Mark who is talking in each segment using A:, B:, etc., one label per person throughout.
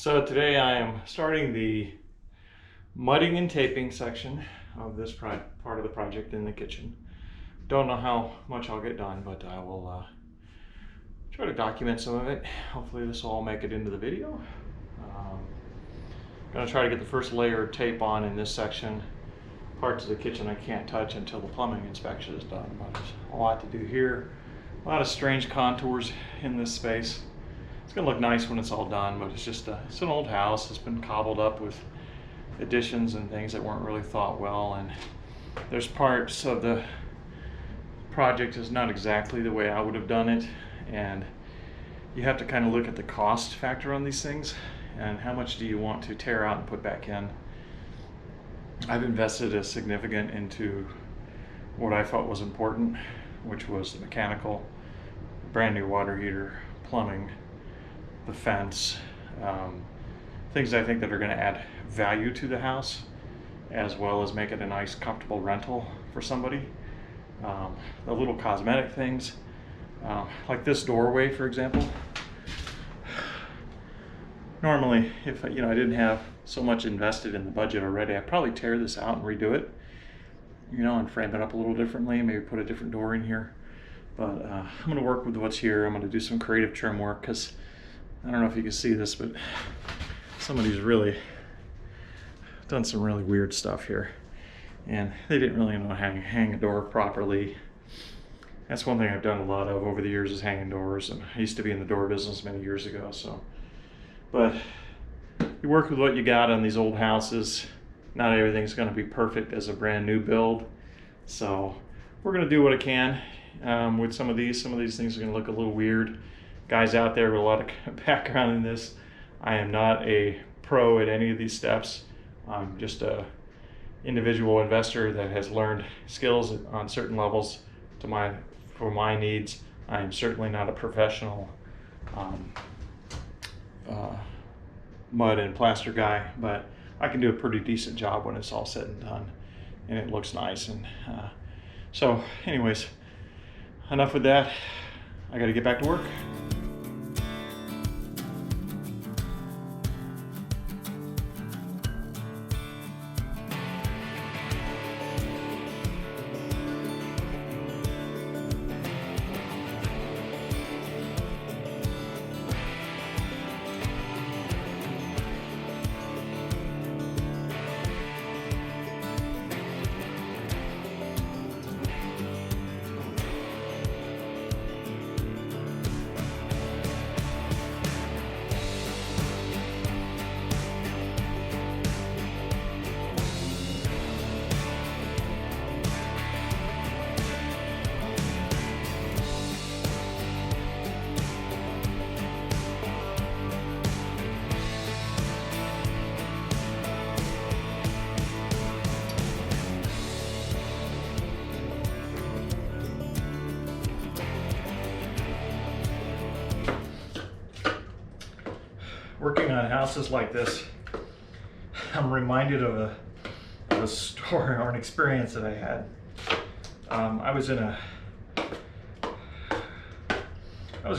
A: So today I am starting the mudding and taping section of this part of the project in the kitchen. Don't know how much I'll get done, but I will try to document some of it. Hopefully this will all make it into the video. Gonna try to get the first layer of tape on in this section. Parts of the kitchen I can't touch until the plumbing inspection is done, but there's a lot to do here. A lot of strange contours in this space. It's gonna look nice when it's all done, but it's just it's an old house. It's been cobbled up with additions and things that weren't really thought well, and there's parts of the project is not exactly the way I would have done it, and you have to kind of look at the cost factor on these things and how much do you want to tear out and put back in. I've invested a significant into what I thought was important, which was the mechanical, brand new water heater, plumbing, the fence, things I think that are going to add value to the house, as well as make it a nice, comfortable rental for somebody. The little cosmetic things, like this doorway, for example. Normally, if I didn't have so much invested in the budget already, I'd probably tear this out and redo it, and frame it up a little differently, maybe put a different door in here. But I'm going to work with what's here. I'm going to do some creative trim work because I don't know if you can see this, but somebody's really done some really weird stuff here. And they didn't really know how to hang a door properly. That's one thing I've done a lot of over the years, is hanging doors. And I used to be in the door business many years ago. But you work with what you got on these old houses. Not everything's going to be perfect as a brand new build. So we're going to do what I can with some of these. Some of these things are going to look a little weird. Guys out there with a lot of background in this, I am not a pro at any of these steps. I'm just a individual investor that has learned skills on certain levels for my needs. I am certainly not a professional mud and plaster guy, but I can do a pretty decent job when it's all said and done and it looks nice. And so anyways, enough with that. I got to get back to work. Working on houses like this, I'm reminded of a story or an experience that I had. I was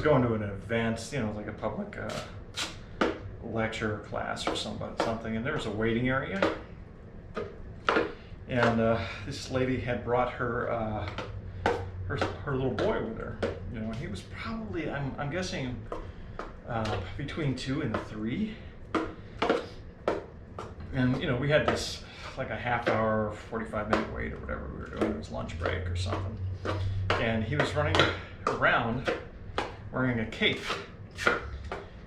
A: going to an event, like a public lecture class or something, and there was a waiting area. And this lady had brought her little boy with her. He was probably, I'm guessing, between 2 and 3. And we had this like a half hour, 45-minute wait or whatever we were doing. It was lunch break or something. And he was running around wearing a cape.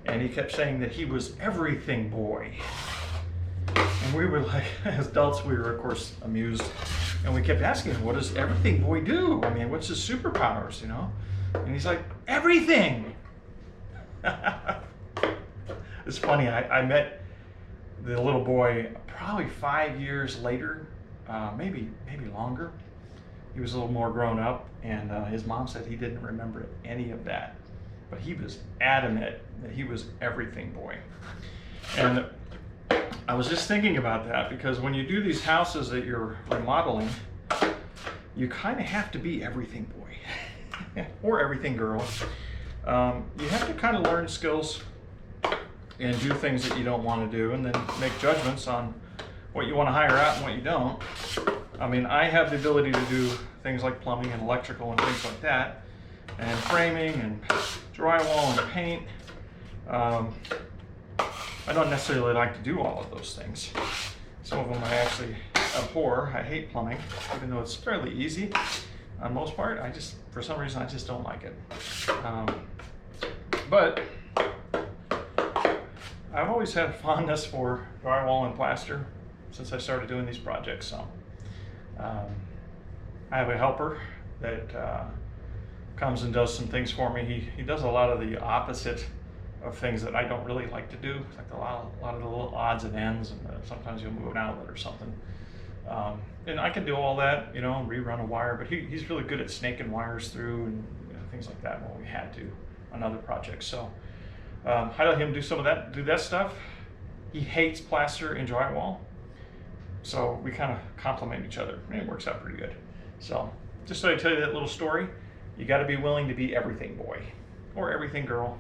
A: And he kept saying that he was everything boy. And we were like, as adults, we were of course amused. And we kept asking him, what does everything boy do? I mean, what's his superpowers, And he's like, everything. It's funny, I met the little boy probably 5 years later, maybe longer. He was a little more grown up, and his mom said he didn't remember any of that, but he was adamant that he was everything boy. And I was just thinking about that, because when you do these houses that you're remodeling, you kind of have to be everything boy or everything girl. You have to kind of learn skills and do things that you don't want to do, and then make judgments on what you want to hire out and what you don't. I mean, I have the ability to do things like plumbing and electrical and things like that, and framing and drywall and paint. I don't necessarily like to do all of those things. Some of them I actually abhor. I hate plumbing, even though it's fairly easy on most part. For some reason, I just don't like it. But I've always had a fondness for drywall and plaster since I started doing these projects. So I have a helper that comes and does some things for me. He does a lot of the opposite of things that I don't really like to do, like a lot of the little odds and ends, and sometimes you'll move an outlet or something. And I can do all that, rerun a wire, but he's really good at snaking wires through and things like that when we had to on other projects. So I let him do some of that, do that stuff. He hates plaster and drywall, so we kind of complement each other, and it works out pretty good. So just so I tell you that little story, you got to be willing to be everything boy or everything girl.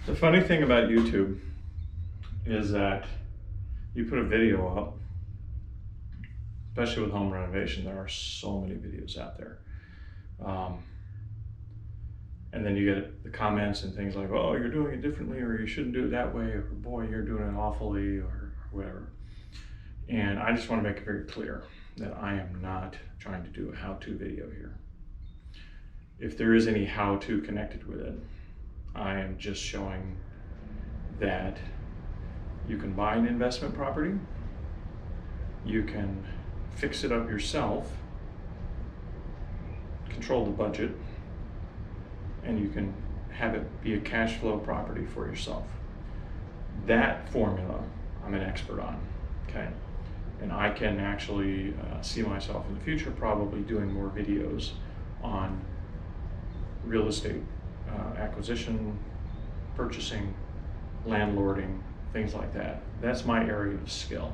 A: The funny thing about YouTube is that you put a video up, especially with home renovation, there are so many videos out there. And then you get the comments and things like, oh, you're doing it differently, or you shouldn't do it that way, or boy, you're doing it awfully, or whatever. And I just want to make it very clear that I am not trying to do a how-to video here. If there is any how-to connected with it, I am just showing that you can buy an investment property, you can fix it up yourself, control the budget, and you can have it be a cash flow property for yourself. That formula I'm an expert on, okay? And I can actually see myself in the future probably doing more videos on real estate acquisition, purchasing, landlording, things like that. That's my area of skill.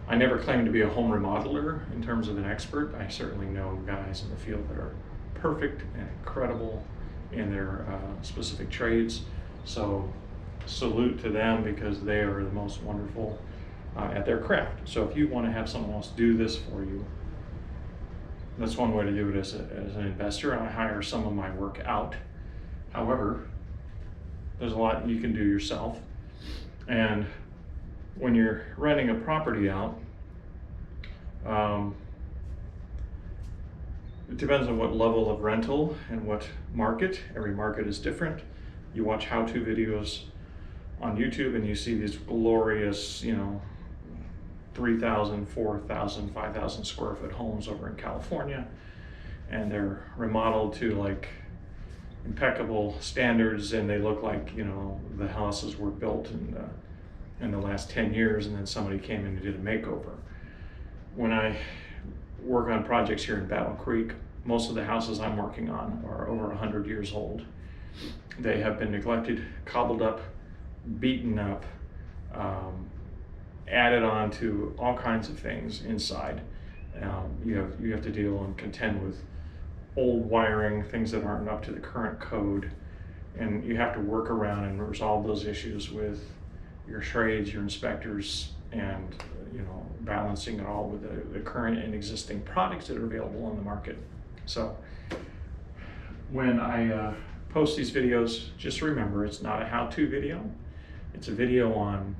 A: I never claimed to be a home remodeler in terms of an expert. I certainly know guys in the field that are perfect and incredible in their specific trades. So salute to them, because they are the most wonderful at their craft. So if you want to have someone else do this for you, that's one way to do it as an investor. I hire some of my work out. However, there's a lot you can do yourself. And when you're renting a property out, it depends on what level of rental and what market. Every market is different. You watch how-to videos on YouTube and you see these glorious, 3,000, 4,000, 5,000 square foot homes over in California, and they're remodeled to like impeccable standards, and they look like the houses were built in the last 10 years, and then somebody came in and did a makeover. When I work on projects here in Battle Creek, most of the houses I'm working on are over 100 years old. They have been neglected, cobbled up, beaten up, added on to all kinds of things inside. You have to deal and contend with old wiring, things that aren't up to the current code, and you have to work around and resolve those issues with your trades, your inspectors, and balancing it all with the current and existing products that are available on the market. So when I post these videos, just remember it's not a how-to video. It's a video on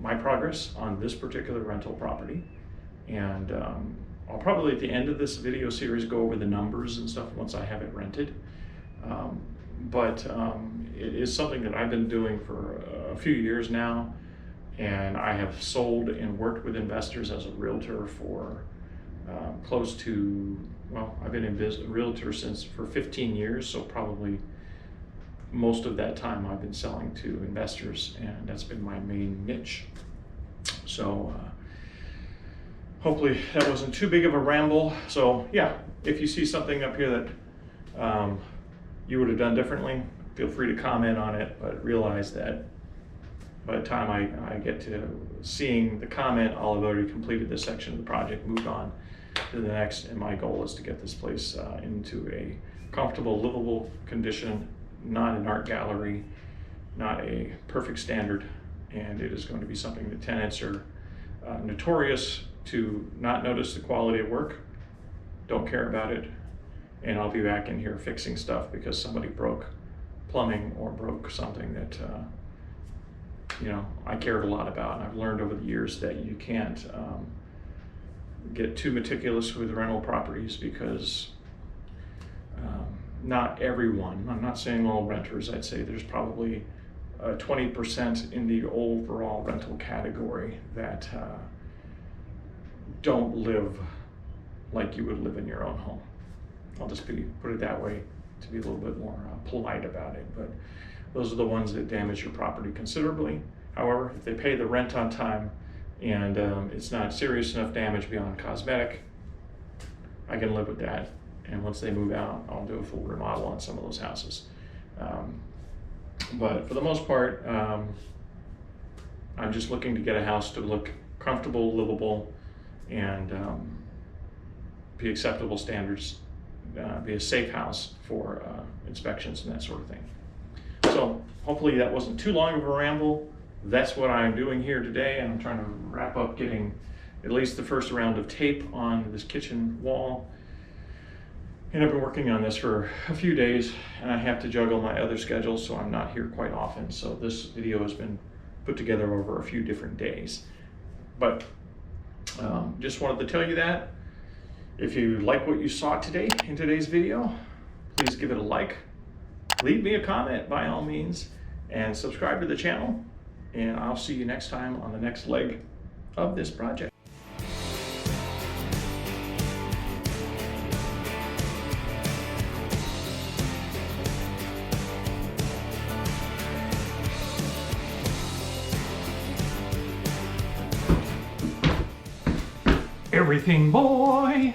A: my progress on this particular rental property. And I'll probably at the end of this video series go over the numbers and stuff once I have it rented. But it is something that I've been doing for a few years now, and I have sold and worked with investors as a realtor for close to, well, I've been in business realtor for 15 years, so probably most of that time I've been selling to investors, and that's been my main niche. So hopefully that wasn't too big of a ramble. So yeah, if you see something up here that you would have done differently, feel free to comment on it, but realize that by the time I get to seeing the comment, I'll have already completed this section of the project, moved on to the next, and my goal is to get this place into a comfortable, livable condition, not an art gallery, not a perfect standard, and it is going to be something that tenants are notorious to not notice the quality of work, don't care about it, and I'll be back in here fixing stuff because somebody broke plumbing or broke something that you know, I cared a lot about. And I've learned over the years that you can't get too meticulous with rental properties because not everyone, I'm not saying all renters, I'd say there's probably 20% in the overall rental category that don't live like you would live in your own home. I'll just put it that way to be a little bit more polite about it, but those are the ones that damage your property considerably. However, if they pay the rent on time and it's not serious enough damage beyond cosmetic, I can live with that. And once they move out, I'll do a full remodel on some of those houses. But for the most part, I'm just looking to get a house to look comfortable, livable, and be acceptable standards, be a safe house for inspections and that sort of thing. So hopefully that wasn't too long of a ramble. That's what I'm doing here today. I'm trying to wrap up getting at least the first round of tape on this kitchen wall. And I've been working on this for a few days, and I have to juggle my other schedules, so I'm not here quite often. So this video has been put together over a few different days. But just wanted to tell you that. If you like what you saw today in today's video, please give it a like. Leave me a comment by all means, and subscribe to the channel. And I'll see you next time on the next leg of this project. Everything boy.